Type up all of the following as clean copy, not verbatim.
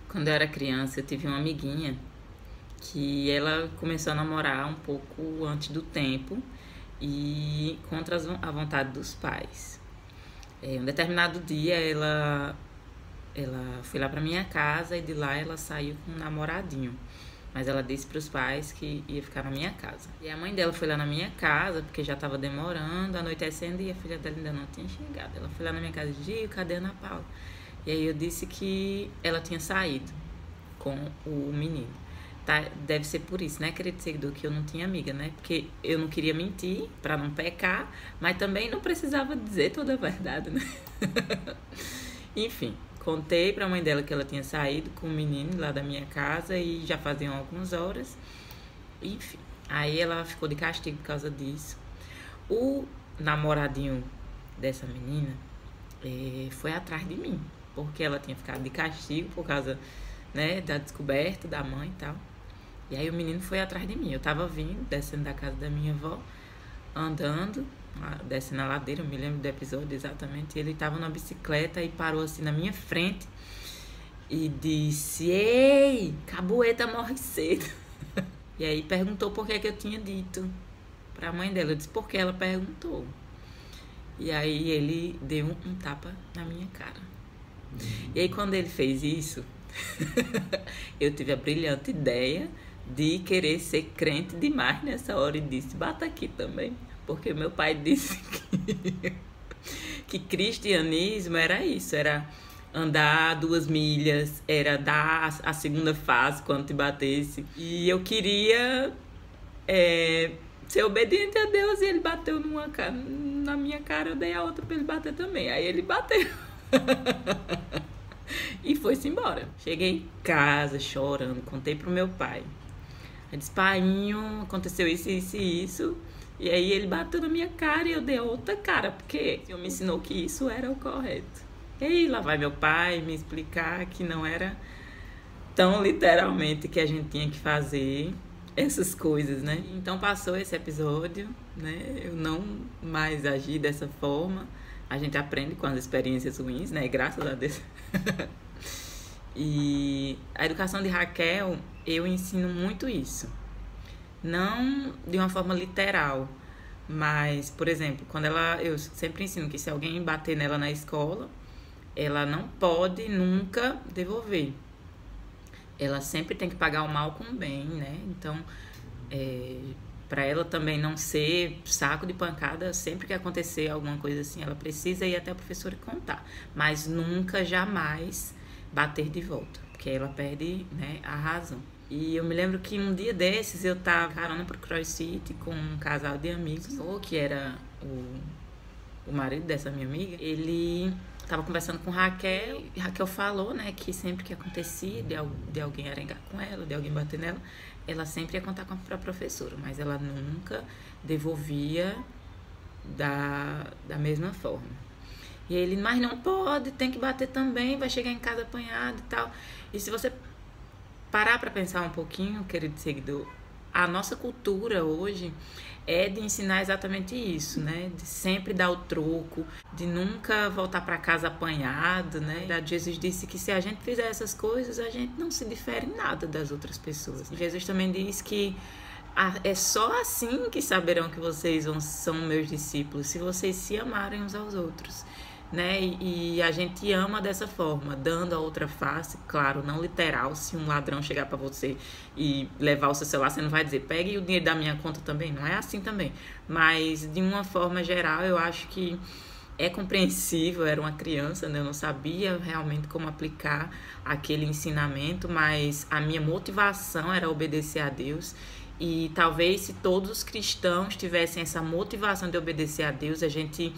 Quando eu era criança, eu tive uma amiguinha que ela começou a namorar um pouco antes do tempo e contra a vontade dos pais. Um determinado dia ela foi lá pra minha casa e de lá ela saiu com um namoradinho. Mas ela disse para os pais que ia ficar na minha casa. E a mãe dela foi lá na minha casa, porque já estava demorando, anoitecendo, e a filha dela ainda não tinha chegado. Ela foi lá na minha casa e disse: Gil, cadê a Ana Paula? E aí eu disse que ela tinha saído com o menino. Tá? Deve ser por isso, né, querido seguidor, que eu não tinha amiga, né? Porque eu não queria mentir para não pecar, mas também não precisava dizer toda a verdade, né? Enfim, contei pra mãe dela que ela tinha saído com o menino lá da minha casa e já faziam algumas horas. Enfim, aí ela ficou de castigo por causa disso. O namoradinho dessa menina foi atrás de mim, porque ela tinha ficado de castigo por causa, né, da descoberta da mãe e tal. E aí o menino foi atrás de mim. Eu tava vindo, descendo da casa da minha avó, andando, descendo a ladeira, eu me lembro do episódio exatamente. Ele tava na bicicleta e parou assim na minha frente e disse: Ei, cabueta morre cedo. E aí perguntou por que eu tinha dito pra mãe dela. Eu disse: porque ela perguntou. E aí ele deu um tapa na minha cara. E aí quando ele fez isso, eu tive a brilhante ideia de querer ser crente demais nessa hora e disse: bata aqui também. Porque meu pai disse que cristianismo era isso, era andar 2 milhas, era dar a segunda fase quando te batesse. E eu queria ser obediente a Deus, e ele bateu na minha cara, eu dei a outra pra ele bater também. Aí ele bateu. E foi-se embora. Cheguei em casa chorando, contei pro meu pai. Eu disse: painho, aconteceu isso, isso e isso. E aí ele bateu na minha cara e eu dei outra cara, porque ele me ensinou que isso era o correto. E aí lá vai meu pai me explicar que não era tão literalmente que a gente tinha que fazer essas coisas, né? Então passou esse episódio, né? Eu não mais agi dessa forma. A gente aprende com as experiências ruins, né? Graças a Deus. E a educação de Raquel, eu ensino muito isso. Não de uma forma literal, mas, por exemplo, eu sempre ensino que se alguém bater nela na escola, ela não pode nunca devolver. Ela sempre tem que pagar o mal com o bem, né? Então, para ela também não ser saco de pancada, sempre que acontecer alguma coisa assim, ela precisa ir até a professora e contar. Mas nunca, jamais bater de volta, porque ela perde, né, a razão. E eu me lembro que um dia desses eu tava carona pro CrossFit com um casal de amigos, que era o marido dessa minha amiga. Ele tava conversando com Raquel, e Raquel falou, né, que sempre que acontecia de alguém arengar com ela, de alguém bater nela, ela sempre ia contar pra professora, mas ela nunca devolvia da mesma forma. E ele: mas não pode, tem que bater também, vai chegar em casa apanhado e tal. E se você parar para pensar um pouquinho, querido seguidor, a nossa cultura hoje é de ensinar exatamente isso, né? De sempre dar o troco, de nunca voltar para casa apanhado, né? Jesus disse que se a gente fizer essas coisas, a gente não se difere em nada das outras pessoas. Jesus também diz que é só assim que saberão que vocês são meus discípulos, se vocês se amarem uns aos outros, né? E a gente ama dessa forma, dando a outra face, claro, não literal. Se um ladrão chegar para você e levar o seu celular, você não vai dizer: pegue o dinheiro da minha conta também, não é assim também. Mas de uma forma geral, eu acho que é compreensível. Eu era uma criança, né? Eu não sabia realmente como aplicar aquele ensinamento, mas a minha motivação era obedecer a Deus. E talvez se todos os cristãos tivessem essa motivação de obedecer a Deus, a gente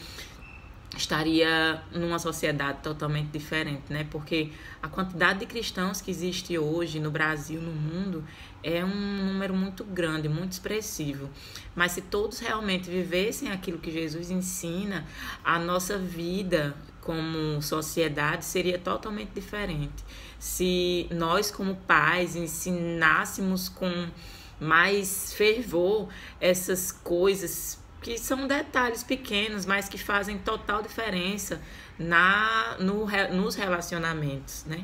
estaria numa sociedade totalmente diferente, né? Porque a quantidade de cristãos que existe hoje no Brasil, no mundo, é um número muito grande, muito expressivo. Mas se todos realmente vivessem aquilo que Jesus ensina, a nossa vida como sociedade seria totalmente diferente. Se nós, como pais, ensinássemos com mais fervor essas coisas que são detalhes pequenos, mas que fazem total diferença nos relacionamentos, né?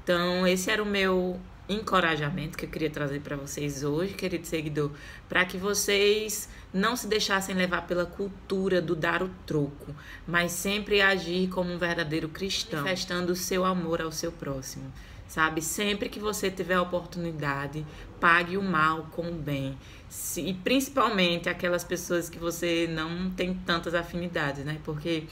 Então, esse era o meu encorajamento que eu queria trazer para vocês hoje, querido seguidor, para que vocês não se deixassem levar pela cultura do dar o troco, mas sempre agir como um verdadeiro cristão, manifestando o seu amor ao seu próximo, sabe? Sempre que você tiver a oportunidade, pague o mal com o bem. E principalmente aquelas pessoas que você não tem tantas afinidades, né? Porque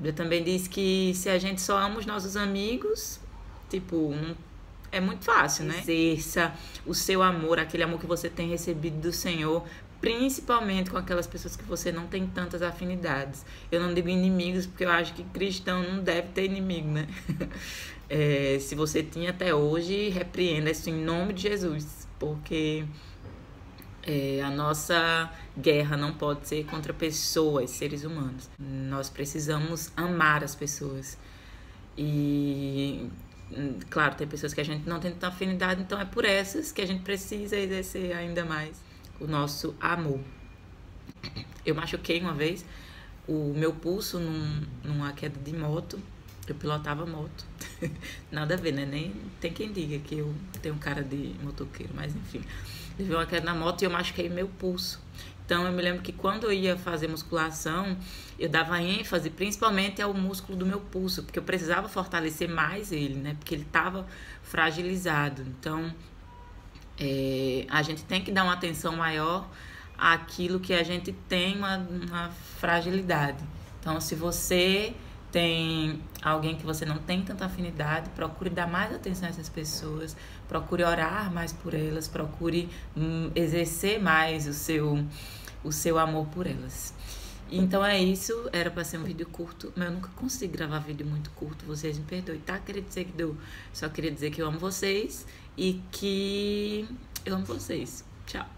eu também diz que se a gente só ama os nossos amigos, tipo, é muito fácil, né? Exerça o seu amor, aquele amor que você tem recebido do Senhor, principalmente com aquelas pessoas que você não tem tantas afinidades. Eu não digo inimigos, porque eu acho que cristão não deve ter inimigo, né? Se você tinha até hoje, repreenda isso em nome de Jesus, porque a nossa guerra não pode ser contra pessoas, seres humanos. Nós precisamos amar as pessoas. E claro, tem pessoas que a gente não tem tanta afinidade, então é por essas que a gente precisa exercer ainda mais o nosso amor. Eu machuquei uma vez o meu pulso numa queda de moto. Eu pilotava moto. Nada a ver, né? Nem tem quem diga que eu tenho cara de motoqueiro, mas enfim. Levei uma queda na moto e eu machuquei meu pulso. Então, eu me lembro que quando eu ia fazer musculação, eu dava ênfase principalmente ao músculo do meu pulso, porque eu precisava fortalecer mais ele, né? Porque ele estava fragilizado. Então, a gente tem que dar uma atenção maior àquilo que a gente tem uma fragilidade. Então, se você tem alguém que você não tem tanta afinidade, procure dar mais atenção a essas pessoas, procure orar mais por elas, procure exercer mais o seu amor por elas. Então é isso, era para ser um vídeo curto, mas eu nunca consigo gravar vídeo muito curto, vocês me perdoem, tá, querido seguidor? Só queria dizer que eu amo vocês e que eu amo vocês. Tchau!